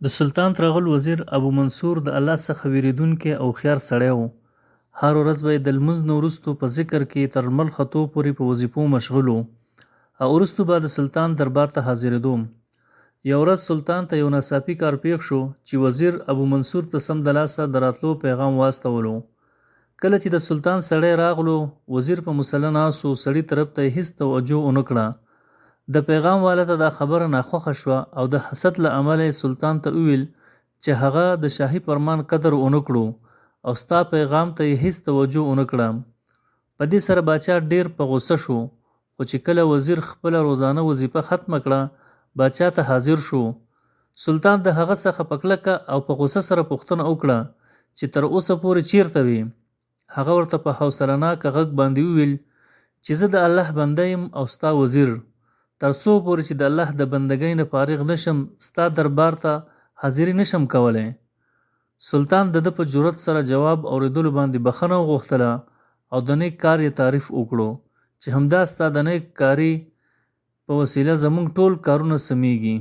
د سلطان طغرل وزیر ابو منصور د الله څخه ویریدونکی او هوښیار سړی و. هر ورځ به یې د لمونځ نه وروستو په ذکر کې تر لمر ختو پورې په وظیفو مشغول و او وروستو به د سلطان دربار ته حاضرېدو. یو ورځ سلطان ته یو ناڅاپي کار پیښ شو چې وزیر ابو منصور ته سم د لاسه د راتلو پیغام واستولو. کله چې د سلطان سړی راغلو، وزیر په مسله ناست و، سړي طرف ته یې هېڅ توجه ونه کړه. د پیغام والا ته دا خبره ناخوښه شوه او د حسد له امله یې سلطان ته وویل چې هغه د شاهي فرمان قدر ونه کړو او ستا پیغام ته یې هېڅ توجه ونه کړه. په دې سره باچا ډېر په غوسه شو، خو چې کله وزیر خپله روزانه وظیفه ختمه کړه، باچا ته حاضر شو. سلطان د هغه څخه په کلکه او په غوسه سره پوښتنه وکړه چې تر اوسه پورې چیرته وې. هغه ورته په حوصلهناکه غږ باندې وویل چې زه د الله بنده یم او ستا وزیر. تر څو پورې چې د الله د بندګۍ نه فارغ نشم، ستا دربار ته حاضري نشم کولی. سلطان د ده په جرأت سره جواب اورېدلو باندې بخښنه وغوښتله او د نیک کار یې تعریف وکړو چې همدا ستا د نیک کاري په وسیله زموږ ټول کارونه سمیږي.